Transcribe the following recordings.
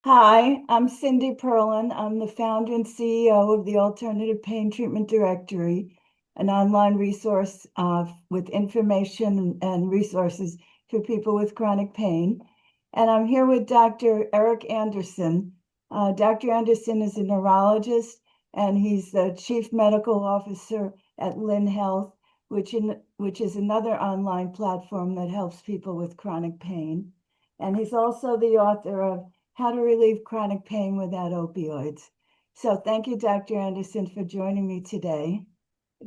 Hi, I'm Cindy Perlin. I'm the founder and CEO of the Alternative Pain Treatment Directory, an online resource with information and resources for people with chronic pain. And I'm here with Dr. Eric Anderson. Dr. Anderson is a neurologist and he's the chief medical officer at Lin Health, which is another online platform that helps people with chronic pain. And he's also the author of How to Relieve Chronic Pain Without Opioids. So thank you, Dr. Anderson, for joining me today.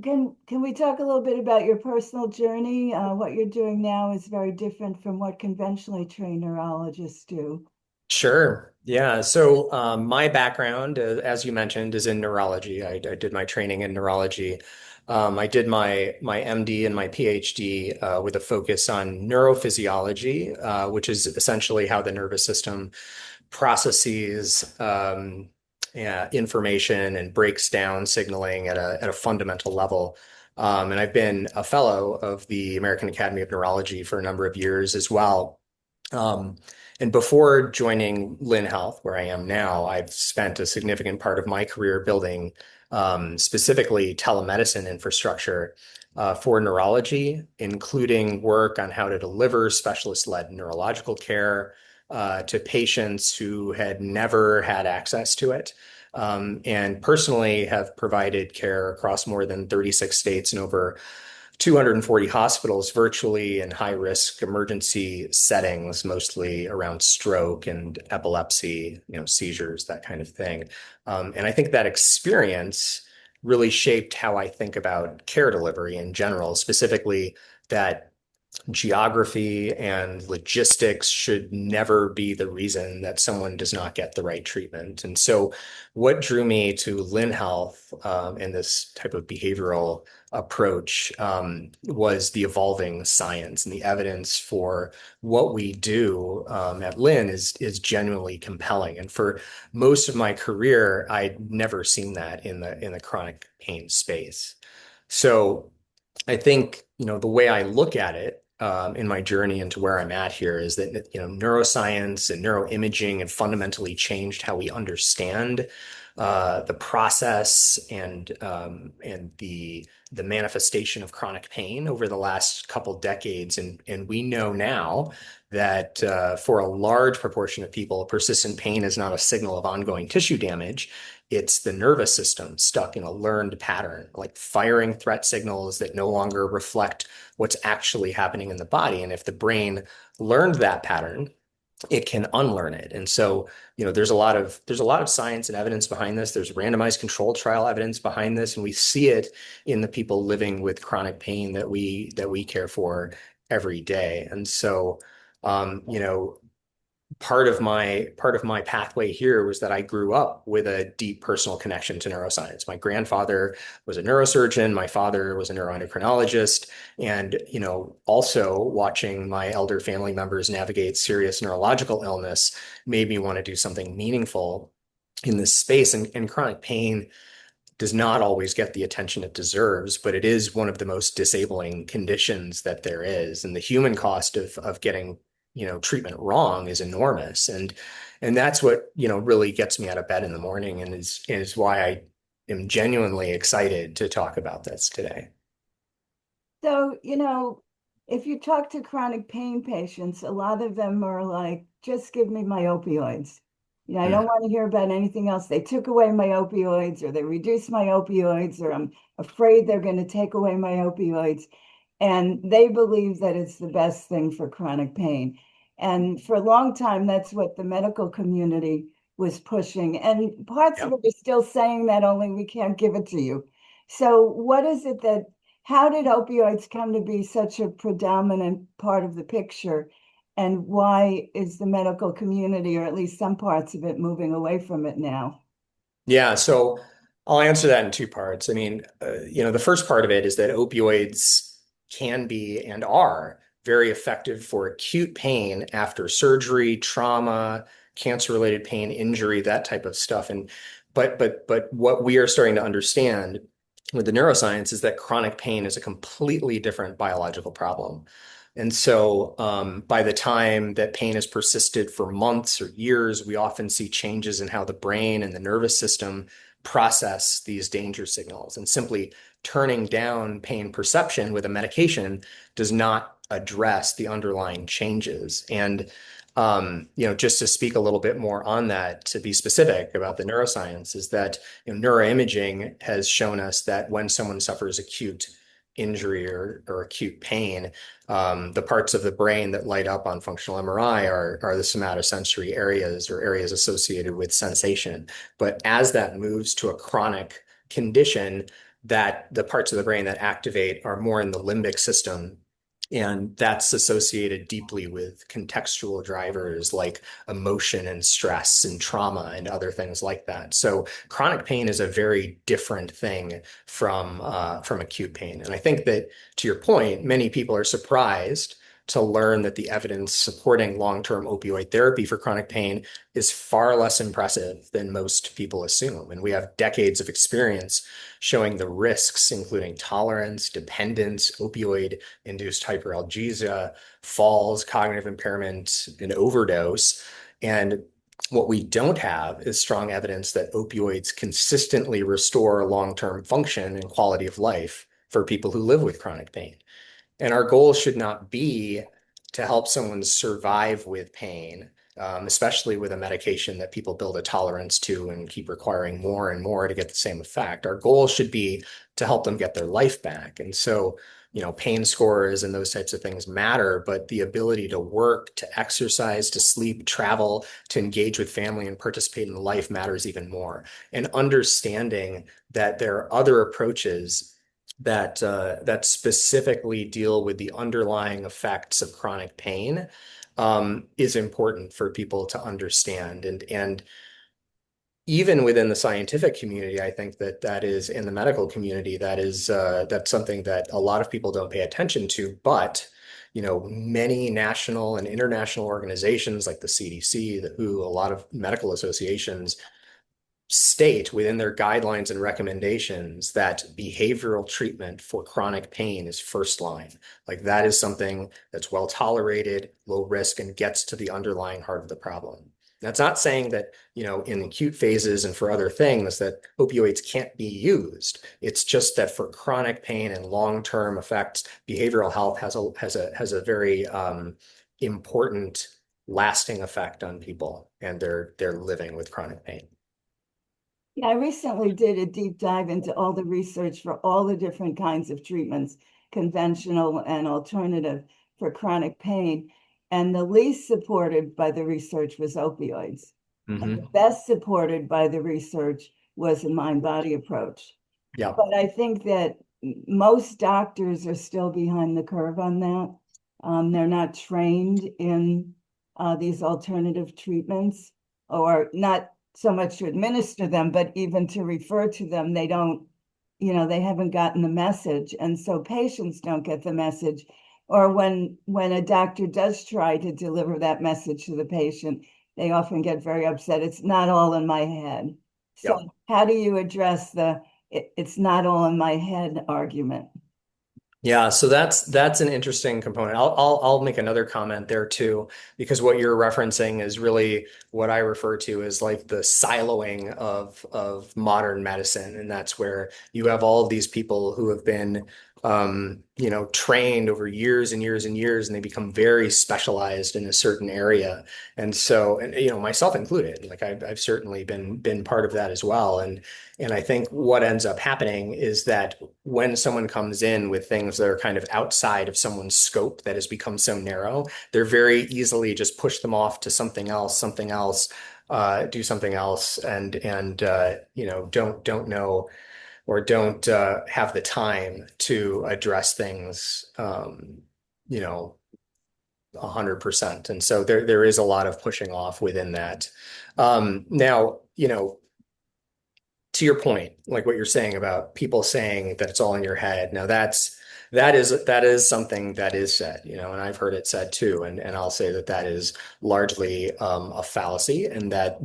Can we talk a little bit about your personal journey? What you're doing now is very different from what conventionally trained neurologists do. Sure. Yeah. So my background, as you mentioned, is in neurology. I did my training in neurology. I did my MD and my PhD with a focus on neurophysiology, which is essentially how the nervous system processes yeah, information and breaks down signaling at a fundamental level. And I've been a fellow of the American Academy of Neurology for a number of years as well. Um, and before joining Lin Health, where I am now, I've spent a significant part of my career building specifically telemedicine infrastructure for neurology, including work on how to deliver specialist-led neurological care to patients who had never had access to it. And personally have provided care across more than 36 states and over 240 hospitals virtually in high risk emergency settings, mostly around stroke and epilepsy, seizures, that kind of thing. And I think that experience really shaped how I think about care delivery in general, specifically that geography and logistics should never be the reason that someone does not get the right treatment. And so, what drew me to Lin Health and this type of behavioral approach was the evolving science and the evidence for what we do at Lin is genuinely compelling. And for most of my career, I'd never seen that in the chronic pain space. So I think, the way I look at it in my journey into where I'm at here is that, neuroscience and neuroimaging have fundamentally changed how we understand the process and the manifestation of chronic pain over the last couple decades. And we know now that for a large proportion of people, persistent pain is not a signal of ongoing tissue damage. It's the nervous system stuck in a learned pattern, like firing threat signals that no longer reflect what's actually happening in the body. And if the brain learned that pattern, it can unlearn it. And so, there's a lot of science and evidence behind this. There's randomized control trial evidence behind this, and we see it in the people living with chronic pain that we care for every day. And so, um, you know, part of my pathway here was that I grew up with a deep personal connection to neuroscience. My grandfather was a neurosurgeon, my father was a neuroendocrinologist, and also watching my elder family members navigate serious neurological illness made me want to do something meaningful in this space. And chronic pain does not always get the attention it deserves, but it is one of the most disabling conditions that there is. And the human cost of getting, treatment wrong is enormous. And that's what, really gets me out of bed in the morning and is why I am genuinely excited to talk about this today. So, if you talk to chronic pain patients, a lot of them are like, just give me my opioids. I don't Mm, want to hear about anything else. They took away my opioids, or they reduced my opioids, or I'm afraid they're going to take away my opioids. And they believe that it's the best thing for chronic pain. And for a long time, that's what the medical community was pushing. And parts of yep. it are still saying that, only we can't give it to you. So, what is it that how did opioids come to be such a predominant part of the picture? And why is the medical community, or at least some parts of it, moving away from it now? Yeah, so I'll answer that in two parts. I mean, the first part of it is that opioids can be and are very effective for acute pain after surgery, trauma, cancer-related pain, injury, that type of stuff. And but what we are starting to understand with the neuroscience is that chronic pain is a completely different biological problem. And so by the time that pain has persisted for months or years, we often see changes in how the brain and the nervous system process these danger signals. And simply turning down pain perception with a medication does not address the underlying changes. And just to speak a little bit more on that, to be specific about the neuroscience, is that neuroimaging has shown us that when someone suffers acute injury or acute pain, the parts of the brain that light up on functional MRI are the somatosensory areas or areas associated with sensation. But as that moves to a chronic condition, that the parts of the brain that activate are more in the limbic system. And that's associated deeply with contextual drivers like emotion and stress and trauma and other things like that. So chronic pain is a very different thing from acute pain. And I think that, to your point, many people are surprised to learn that the evidence supporting long-term opioid therapy for chronic pain is far less impressive than most people assume. And we have decades of experience showing the risks, including tolerance, dependence, opioid-induced hyperalgesia, falls, cognitive impairment, and overdose. And what we don't have is strong evidence that opioids consistently restore long-term function and quality of life for people who live with chronic pain. And our goal should not be to help someone survive with pain, especially with a medication that people build a tolerance to and keep requiring more and more to get the same effect. Our goal should be to help them get their life back. And so, pain scores and those types of things matter, but the ability to work, to exercise, to sleep, travel, to engage with family and participate in life matters even more. And understanding that there are other approaches that specifically deal with the underlying effects of chronic pain is important for people to understand. And even within the scientific community, I think that is in the medical community, that's something that a lot of people don't pay attention to. But many national and international organizations like the CDC, the WHO, a lot of medical associations state within their guidelines and recommendations that behavioral treatment for chronic pain is first line. Like that is something that's well tolerated, low risk, and gets to the underlying heart of the problem. That's not saying that, in acute phases and for other things that opioids can't be used. It's just that for chronic pain and long-term effects, behavioral health has a very important lasting effect on people and their living with chronic pain. Yeah, I recently did a deep dive into all the research for all the different kinds of treatments, conventional and alternative, for chronic pain. And the least supported by the research was opioids. And the Hmm. best supported by the research was a mind-body approach. Yeah. But I think that most doctors are still behind the curve on that. They're not trained in these alternative treatments, or not so much to administer them, but even to refer to them. They don't, they haven't gotten the message. And so patients don't get the message. Or when a doctor does try to deliver that message to the patient, they often get very upset. It's not all in my head. So Yeah. how do you address it's not all in my head argument? Yeah, so that's an interesting component. I'll make another comment there too, because what you're referencing is really what I refer to as like the siloing of modern medicine, and that's where you have all of these people who have been trained over years and years and years, and they become very specialized in a certain area. And so, and myself included, like I've certainly been part of that as well. And I think what ends up happening is that when someone comes in with things that are kind of outside of someone's scope that has become so narrow, they're very easily just push them off to something else, do something else, and don't know or don't have the time to address things, 100%. And so there is a lot of pushing off within that. Now, to your point, like what you're saying about people saying that it's all in your head. Now that is something that is said, and I've heard it said too, and I'll say that is largely a fallacy, and that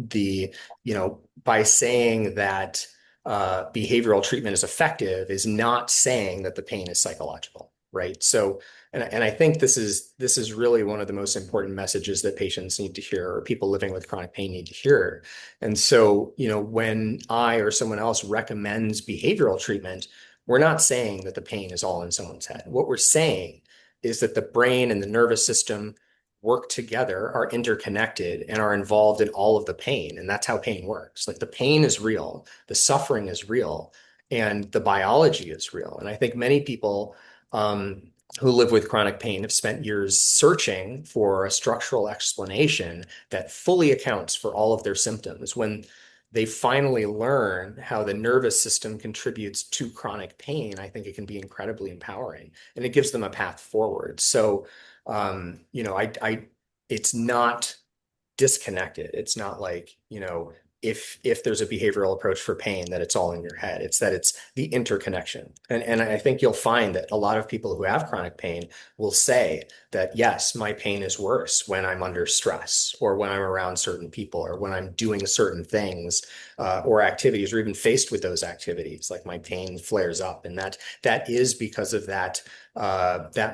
by saying that behavioral treatment is effective is not saying that the pain is psychological, right? So And I think this is really one of the most important messages that patients need to hear, or people living with chronic pain need to hear. And so, when I or someone else recommends behavioral treatment, we're not saying that the pain is all in someone's head. What we're saying is that the brain and the nervous system work together, are interconnected, and are involved in all of the pain. And that's how pain works. Like the pain is real, the suffering is real, and the biology is real. And I think many people who live with chronic pain have spent years searching for a structural explanation that fully accounts for all of their symptoms. When they finally learn how the nervous system contributes to chronic pain, I think it can be incredibly empowering, and it gives them a path forward. So, it's not disconnected. It's not like, if there's a behavioral approach for pain, that it's all in your head. It's that it's the interconnection. And I think you'll find that a lot of people who have chronic pain will say that, yes, my pain is worse when I'm under stress, or when I'm around certain people, or when I'm doing certain things, or activities, or even faced with those activities. Like my pain flares up, and that is because of that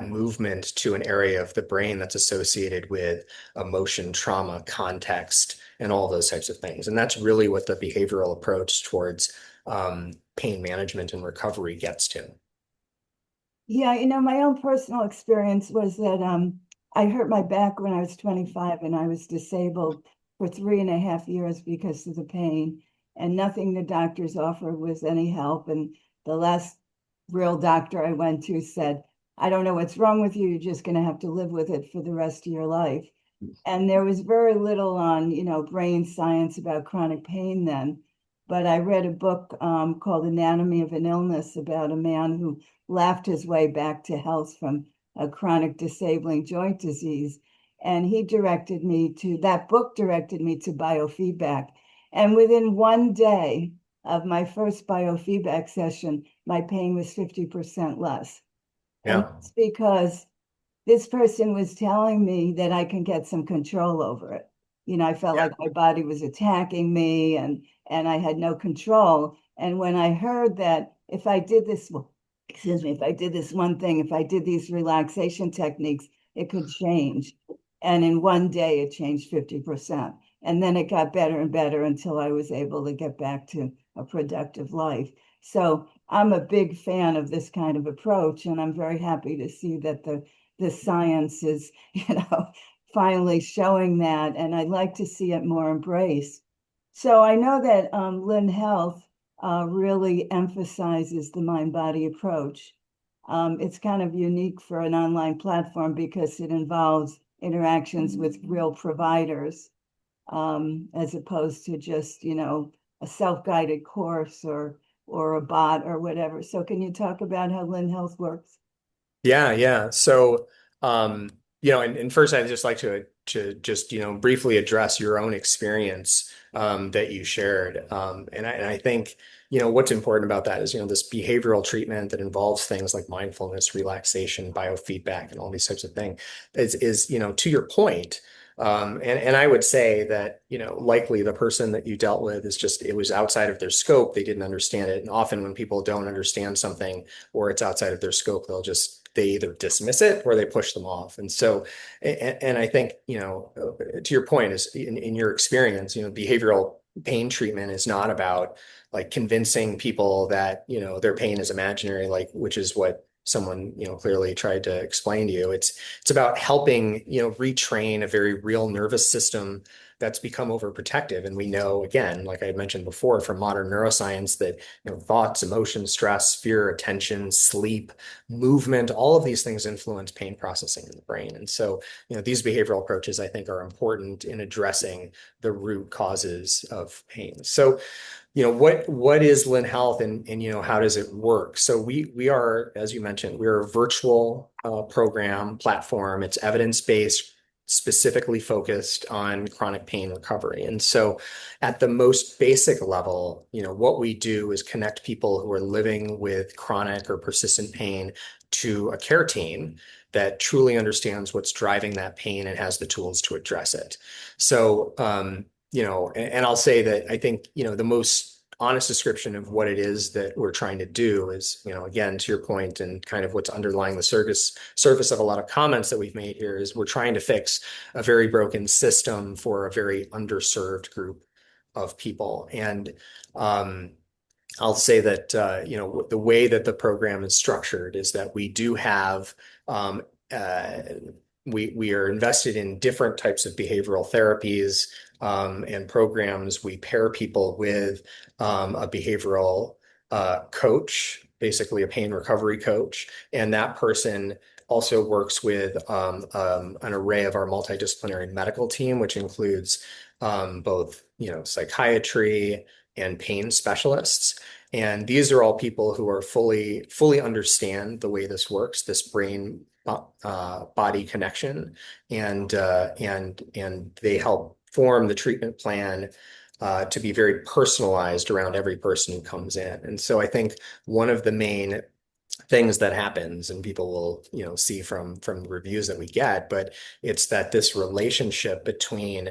movement to an area of the brain that's associated with emotion, trauma, context, and all those types of things. And that's really what the behavioral approach towards pain management and recovery gets to. Yeah, my own personal experience was that I hurt my back when I was 25 and I was disabled for 3.5 years because of the pain, and nothing the doctors offered was any help. And the last real doctor I went to said, I don't know what's wrong with you. You're just going to have to live with it for the rest of your life. And there was very little on, brain science about chronic pain then. But I read a book called Anatomy of an Illness about a man who laughed his way back to health from a chronic disabling joint disease. And that book directed me to biofeedback. And within one day of my first biofeedback session, my pain was 50% less. And Yeah. that's because this person was telling me that I can get some control over it. I felt Yeah. like my body was attacking me, and I had no control. And when I heard that if I did this, well, excuse me, if I did this one thing, if I did these relaxation techniques, it could change. And in one day, it changed 50%. And then it got better and better until I was able to get back to a productive life. So I'm a big fan of this kind of approach, and I'm very happy to see that the science is, finally showing that, and I'd like to see it more embraced. So I know that Lin Health really emphasizes the mind-body approach. It's kind of unique for an online platform because it involves interactions with real providers, as opposed to just, a self-guided course or a bot or whatever. So can you talk about how Lin Health works? Yeah, yeah. So, and first I'd just like to just, briefly address your own experience that you shared. And I think, what's important about that is, this behavioral treatment that involves things like mindfulness, relaxation, biofeedback, and all these types of things is, to your point. And I would say that, likely the person that you dealt with it was outside of their scope. They didn't understand it. And often when people don't understand something, or it's outside of their scope, they either dismiss it or they push them off. And so, and I think, to your point is in your experience, behavioral pain treatment is not about like convincing people that, their pain is imaginary, like, which is what someone, clearly tried to explain to you. It's about helping, retrain a very real nervous system that's become overprotective. And we know, again, like I mentioned before, from modern neuroscience that, thoughts, emotions, stress, fear, attention, sleep, movement, all of these things influence pain processing in the brain. And so, these behavioral approaches, I think, are important in addressing the root causes of pain. So, what is Lin Health, and how does it work? So we are, as you mentioned, we're a virtual program platform. It's evidence-based, specifically focused on chronic pain recovery. And so at the most basic level, what we do is connect people who are living with chronic or persistent pain to a care team that truly understands what's driving that pain and has the tools to address it. So, and I'll say that I think, the most honest description of what it is that we're trying to do is, again, to your point and kind of what's underlying the surface of a lot of comments that we've made here is we're trying to fix a very broken system for a very underserved group of people. And I'll say that the way that the program is structured is that we do have um, uh, we are invested in different types of behavioral therapies and programs. We pair people with a behavioral coach, basically a pain recovery coach, and that person also works with an array of our multidisciplinary medical team, which includes both psychiatry and pain specialists. And these are all people who are fully understand the way this works, this brain body connection, and they help form the treatment plan to be very personalized around every person who comes in. And so I think one of the main things that happens, and people will see from the reviews that we get, but it's that this relationship between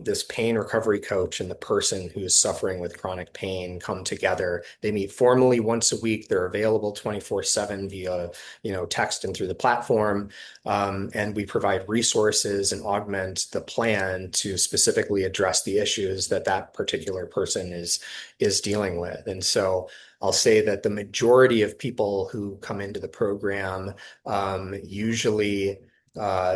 this pain recovery coach and the person who's suffering with chronic pain come together. They meet formally once a week. They're available 24/7 via text and through the platform, and we provide resources and augment the plan to specifically address the issues that that particular person is dealing with. And so I'll say that the majority of people who come into the program usually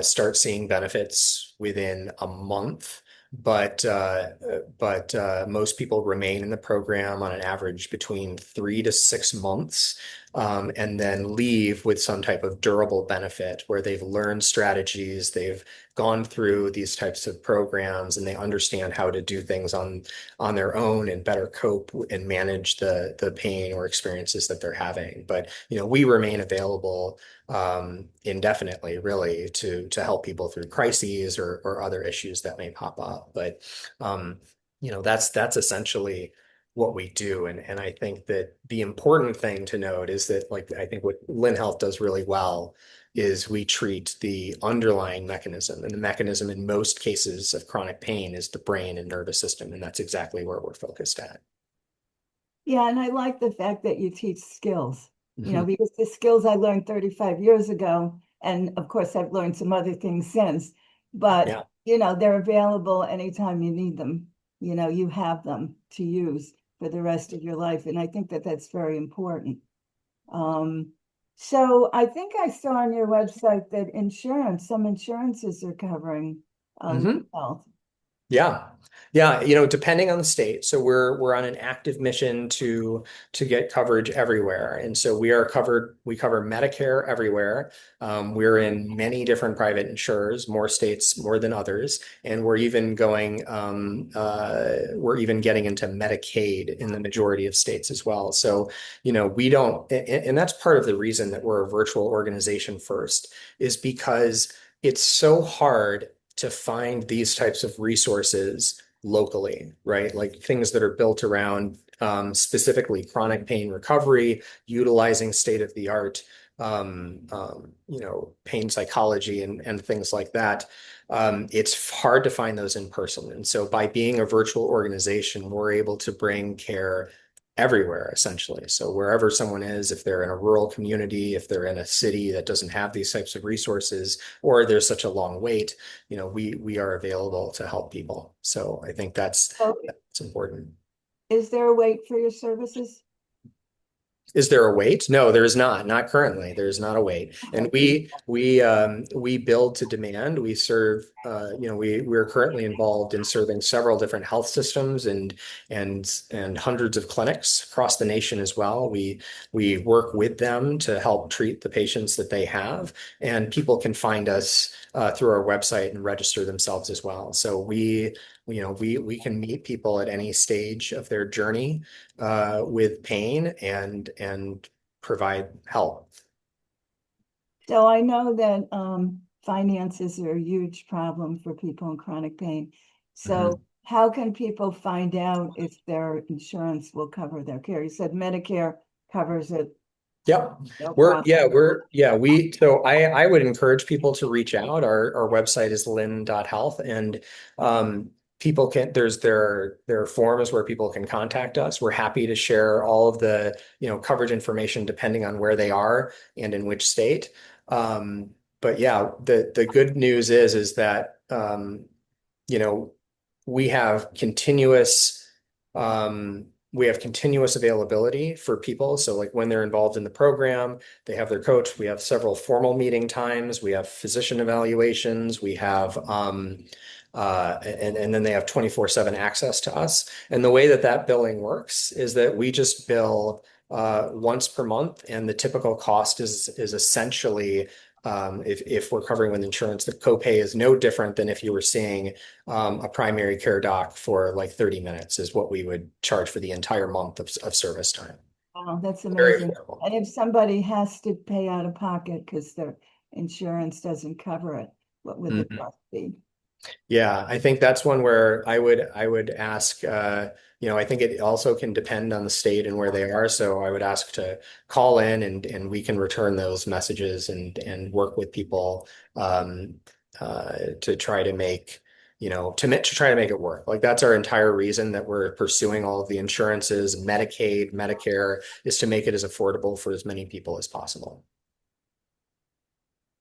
start seeing benefits within a month, but most people remain in the program on an average between 3 to 6 months, and then leave with some type of durable benefit where they've learned strategies, they've gone through these types of programs, and they understand how to do things on their own and better cope and manage the pain or experiences that they're having. But we remain available indefinitely, really, to help people through crises or other issues that may pop up. But that's essentially what we do. And I think that the important thing to note is that, like, I think what Lin Health does really well is we treat the underlying mechanism, and the mechanism in most cases of chronic pain is the brain and nervous system, and that's exactly where we're focused at. Yeah, and I like the fact that you teach skills, Mhm. because the skills I learned 35 years ago, and of course I've learned some other things since, but Yeah. they're available anytime you need them. You have them to use for the rest of your life, and I think that that's very important. Um, so I think I saw on your website that some insurances are covering Lin Mhm. Health. Yeah. Yeah, depending on the state. So we're on an active mission to get coverage everywhere. And so we cover Medicare everywhere. We're in many different private insurers, more states more than others. And we're even getting into Medicaid in the majority of states as well. So, we don't, and that's part of the reason that we're a virtual organization first, is because it's so hard to find these types of resources locally, right? Like things that are built around specifically chronic pain recovery, utilizing state-of-the-art pain psychology and things like that. It's hard to find those in person. And so by being a virtual organization, we're able to bring care everywhere, essentially. So wherever someone is, if they're in a rural community, if they're in a city that doesn't have these types of resources, or there's such a long wait, we are available to help people. So I think So that's important. is there a wait for your services? Is there a wait? No, there is not. Not currently. There is not a wait. And we build to demand. We serve. We're currently involved in serving several different health systems and hundreds of clinics across the nation as well. We work with them to help treat the patients that they have, and people can find us through our website and register themselves as well. So we can meet people at any stage of their journey with pain and provide help. So I know that finances are a huge problem for people in chronic pain. So Mhm. how can people find out if their insurance will cover their care? You said Medicare covers it, Yep. no problem. So I would encourage people to reach out. Our website is lin.health, and people can, there are forums where people can contact us. We're happy to share all of the, coverage information depending on where they are and in which state. But yeah, the good news is that you know, we have continuous availability for people. So like when they're involved in the program, they have their coach. We have several formal meeting times. We have physician evaluations. We have and then they have 24/7 access to us. And the way that that billing works is that we just bill once per month, and the typical cost is essentially if we're covering with insurance, the copay is no different than if you were seeing a primary care doc for like 30 minutes is what we would charge for the entire month of service time. Wow, that's Very amazing. affordable. And if somebody has to pay out of pocket because their insurance doesn't cover it, what would the Mhm. cost be? Yeah, I think that's one where I would ask, I think it also can depend on the state and where they are. So I would ask to call in and we can return those messages and work with people to try to make, to try to make it work. Like that's our entire reason that we're pursuing all of the insurances, Medicaid, Medicare, is to make it as affordable for as many people as possible.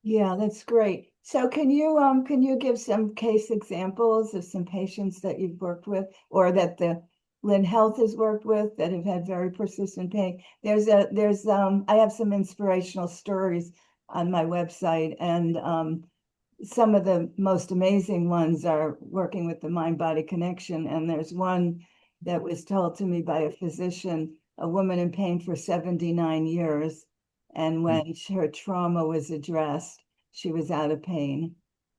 Yeah, that's great. So can you give some case examples of some patients that you've worked with or that the Lin Health has worked with that have had very persistent pain? There's I have some inspirational stories on my website, and some of the most amazing ones are working with the mind-body connection. And there's one that was told to me by a physician, a woman in pain for 79 years. And when her trauma was addressed, she was out of pain.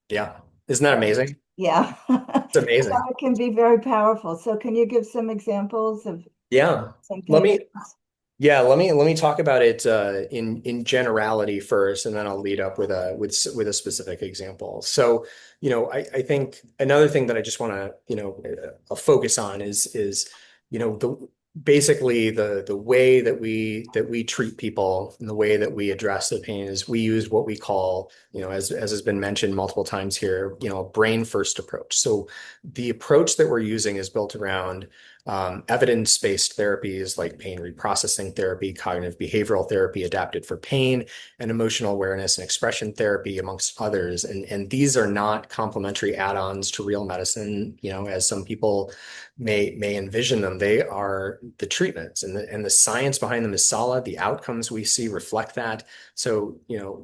Yeah. Isn't that amazing? Yeah. It's So amazing. it can be very powerful. So can you give some examples of Yeah. some Let me patients? Yeah, let me talk about it in generality first, and then I'll lead up with a specific example. So, I think another thing that I just want to focus on is the basically the way that we treat people and the way that we address the pain is we use what we call as has been mentioned multiple times here a brain first approach. So the approach that we're using is built around evidence-based therapies like pain reprocessing therapy, cognitive behavioral therapy adapted for pain, and emotional awareness and expression therapy, amongst others. And these are not complementary add-ons to real medicine, as some people may envision them. They are the treatments, and the science behind them is solid. The outcomes we see reflect that. So,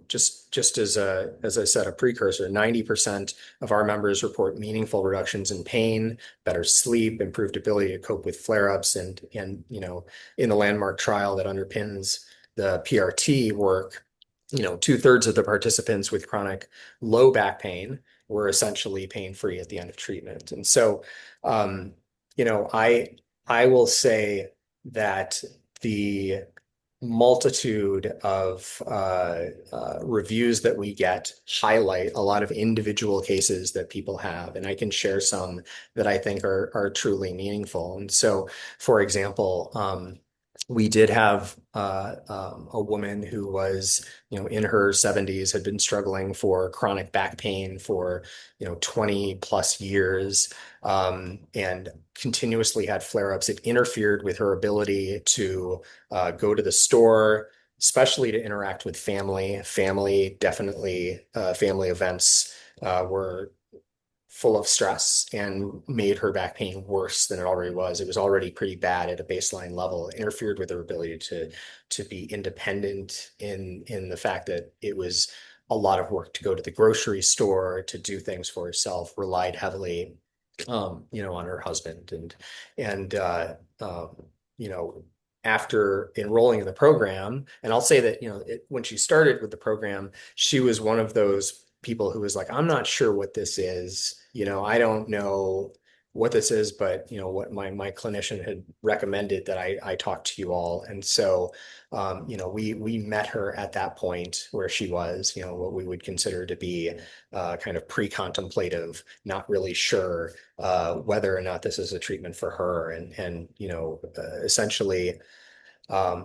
just as I said, a precursor, 90% of our members report meaningful reductions in pain, better sleep, improved ability to cope with flare-ups, and in the landmark trial that underpins the PRT work, two-thirds of the participants with chronic low back pain were essentially pain-free at the end of treatment. And so, um, I will say that the multitude of reviews that we get highlight a lot of individual cases that people have, and I can share some that I think are truly meaningful. And so, for example, we did have a woman who was, in her 70s, had been struggling for chronic back pain for, 20 plus years, and continuously had flare-ups. It interfered with her ability to go to the store, especially to interact with family. Family events were full of stress and made her back pain worse than it already was. It was already pretty bad at a baseline level. It interfered with her ability to be independent in the fact that it was a lot of work to go to the grocery store, to do things for herself, relied heavily on her husband. And you know, after enrolling in the program, and I'll say that, when she started with the program, she was one of those people who was like, I'm not sure what this is. I don't know what this is, but what my clinician had recommended that I talk to you all. And so, we met her at that point where she was, what we would consider to be kind of pre-contemplative, not really sure whether or not this is a treatment for her, and essentially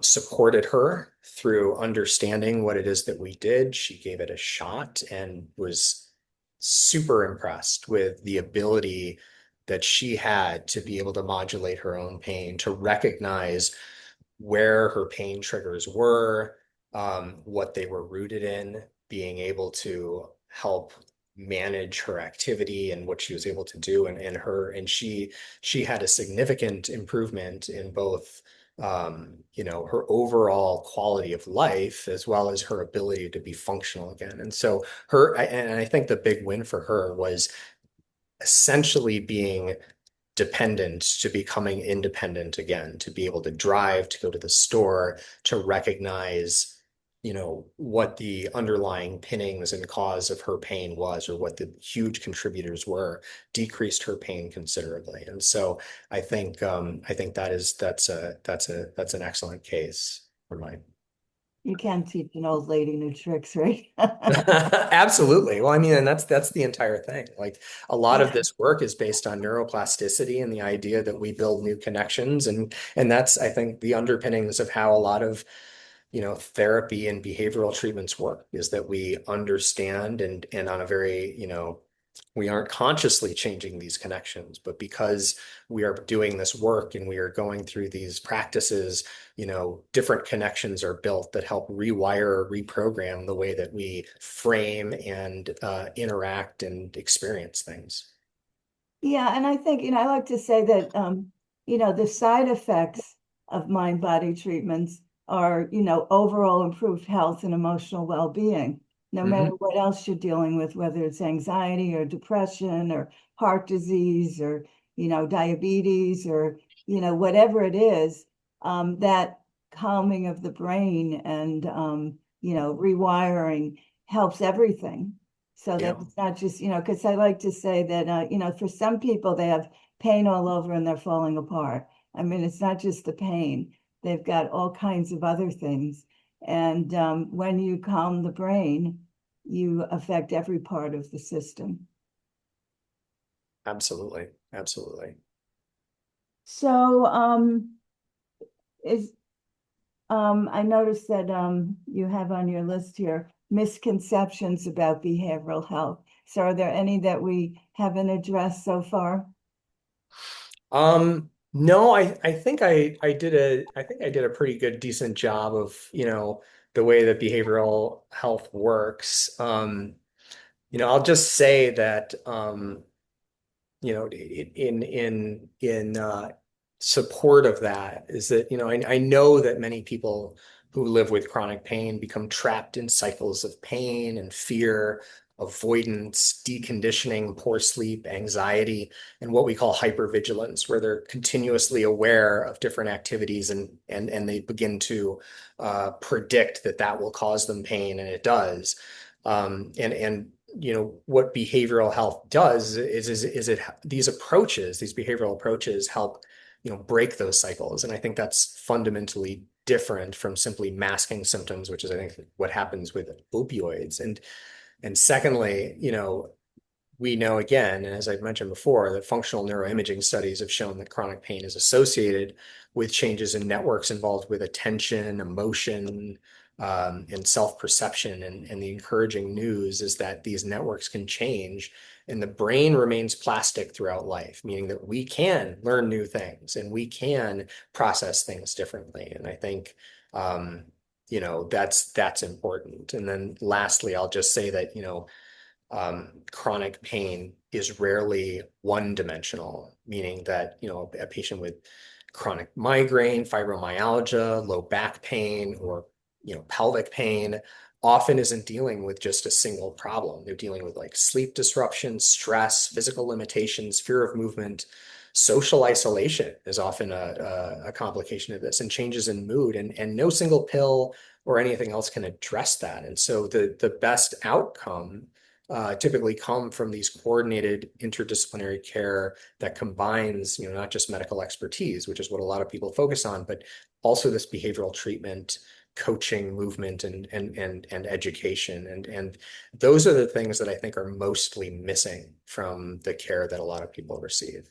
supported her through understanding what it is that we did. She gave it a shot and was super impressed with the ability that she had to be able to modulate her own pain, to recognize where her pain triggers were, what they were rooted in, being able to help manage her activity and what she was able to do, and she had a significant improvement in both her overall quality of life as well as her ability to be functional again. And so and I think the big win for her was essentially being dependent to becoming independent again, to be able to drive, to go to the store, to recognize, what the underlying pinnings and cause of her pain was, or what the huge contributors were, decreased her pain considerably. And so I think that's an excellent case for mine. You can't teach an old lady new tricks, right? Absolutely. Well, I mean, and that's the entire thing. Like a lot of Yeah. this work is based on neuroplasticity and the idea that we build new connections, and that's, I think, the underpinnings of how a lot of, therapy and behavioral treatments work, is that we understand and on a very, we aren't consciously changing these connections, but because we are doing this work and we are going through these practices, different connections are built that help rewire or reprogram the way that we frame and interact and experience things. Yeah, and I think, I like to say that, the side effects of mind-body treatments are, overall improved health and emotional well-being, no matter Hmm. what else you're dealing with, whether it's anxiety or depression or heart disease or, diabetes or, whatever it is, that calming of the brain and, rewiring helps everything. So that Yeah, it's not just, because I like to say that, for some people, they have pain all over and they're falling apart. I mean, it's not just the pain, they've got all kinds of other things. And when you calm the brain, you affect every part of the system. absolutely. Absolutely. So, is I noticed that you have on your list here misconceptions about behavioral health. So, are there any that we haven't addressed so far? No, I think I did a pretty good decent job of, the way that behavioral health works. I'll just say that in support of that is that, I know that many people who live with chronic pain become trapped in cycles of pain and fear, avoidance, deconditioning, poor sleep, anxiety, and what we call hypervigilance, where they're continuously aware of different activities, and they begin to predict that that will cause them pain, and it does. And what behavioral health does is it these behavioral approaches help, break those cycles. And I think that's fundamentally different from simply masking symptoms, which is, I think, what happens with opioids. And secondly, we know, again, and as I've mentioned before, that functional neuroimaging studies have shown that chronic pain is associated with changes in networks involved with attention, emotion, and self-perception. And the encouraging news is that these networks can change and the brain remains plastic throughout life, meaning that we can learn new things and we can process things differently. And I think, that's important. And then lastly, I'll just say that, chronic pain is rarely one-dimensional, meaning that, a patient with chronic migraine, fibromyalgia, low back pain, or, pelvic pain often isn't dealing with just a single problem. They're dealing with like sleep disruption, stress, physical limitations, fear of movement. Social isolation is often a complication of this, and changes in mood, and no single pill or anything else can address that. And so the best outcome typically come from these coordinated interdisciplinary care that combines, not just medical expertise, which is what a lot of people focus on, but also this behavioral treatment, coaching, movement, and education. And those are the things that I think are mostly missing from the care that a lot of people receive.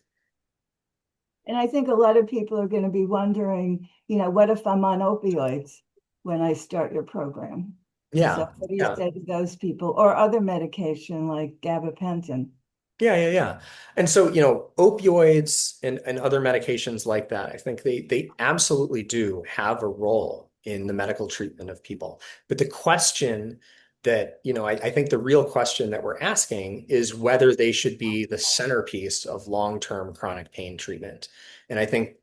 And I think a lot of people are going to be wondering, what if I'm on opioids when I start your program? So Yeah, what do you yeah. say to those people or other medication like gabapentin? Yeah. And so, opioids and other medications like that, I think they absolutely do have a role in the medical treatment of people. But the question that, I think the real question that we're asking is whether they should be the centerpiece of long-term chronic pain treatment. And I think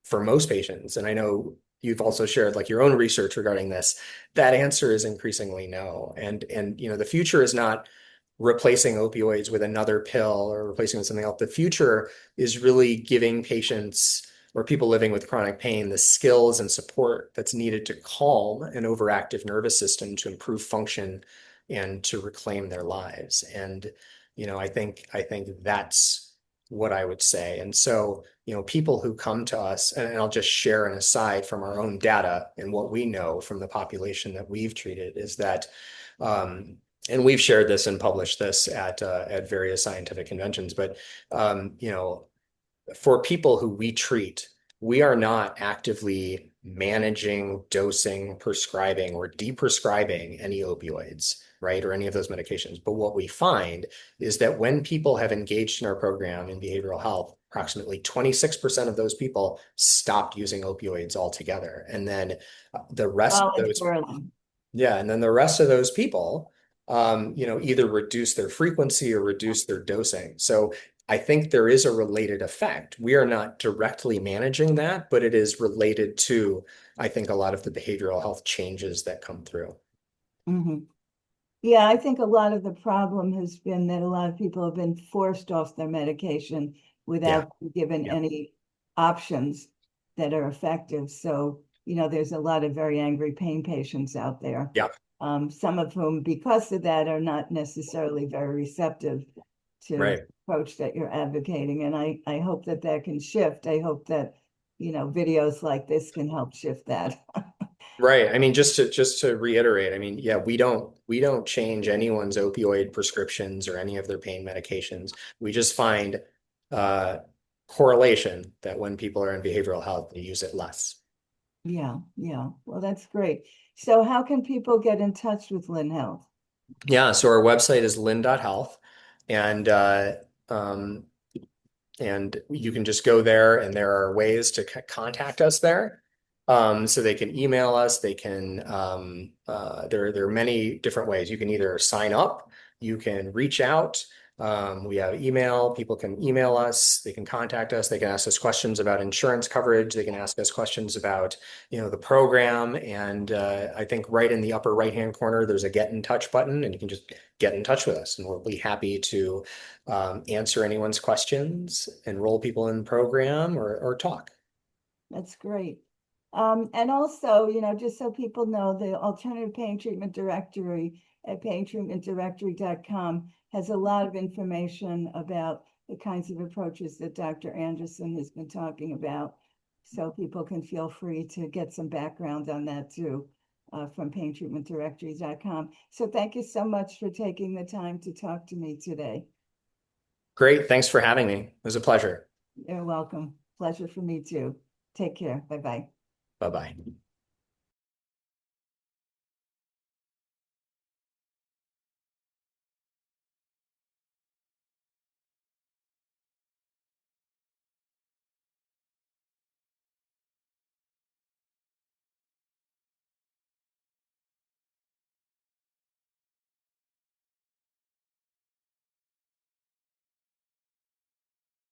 for most patients, and I know you've also shared like your own research regarding this, that answer is increasingly no. And the future is not replacing opioids with another pill or replacing with something else. The future is really giving patients or people living with chronic pain the skills and support that's needed to calm an overactive nervous system to improve function and to reclaim their lives. And I think that's what I would say. And so, people who come to us, and I'll just share an aside from our own data and what we know from the population that we've treated is that and we've shared this and published this at various scientific conventions. But for people who we treat, we are not actively managing, dosing, prescribing, or deprescribing any opioids, right, or any of those medications. But what we find is that when people have engaged in our program in behavioral health, approximately 26% of those people stopped using opioids altogether. And then the rest of those Voluntarily. yeah, and then the rest of those people, either reduce their frequency or reduce their dosing. So I think there is a related effect. We are not directly managing that, but it is related to, I think, a lot of the behavioral health changes that come through. Mhm. Yeah, I think a lot of the problem has been that a lot of people have been forced off their medication Yeah, without being given yeah, any options that are effective. So, there's a lot of very angry pain patients out there. yeah, Some of whom, because of that, are not necessarily very receptive to the right. approach that you're advocating. And I hope that that can shift. I hope that, videos like this can help shift that. Right. I mean, just to reiterate, I mean, yeah, we don't change anyone's opioid prescriptions or any of their pain medications. We just find uh correlation that when people are in behavioral health, they use it less. Yeah, yeah. Well, that's great. So how can people get in touch with Lin Health? Yeah, so our website is lin.health and um and you can just go there and there are ways to contact us there. So they can email us, they can there are many different ways. You can either sign up, you can reach out. We have email, people can email us, they can contact us, they can ask us questions about insurance coverage, they can ask us questions about, the program. And I think right in the upper right-hand corner, there's a get in touch button, and you can just get in touch with us, and we'll be happy to answer anyone's questions, enroll people in the program, or talk. That's great. And also, just so people know, the Alternative Pain Treatment Directory at paintreatmentdirectory.com has a lot of information about the kinds of approaches that Dr. Anderson has been talking about. So people can feel free to get some background on that too, from paintreatmentdirectory.com. So thank you so much for taking the time to talk to me today. Great. Thanks for having me. It was a pleasure. You're welcome. Pleasure for me too. Take care. Bye-bye. Bye-bye.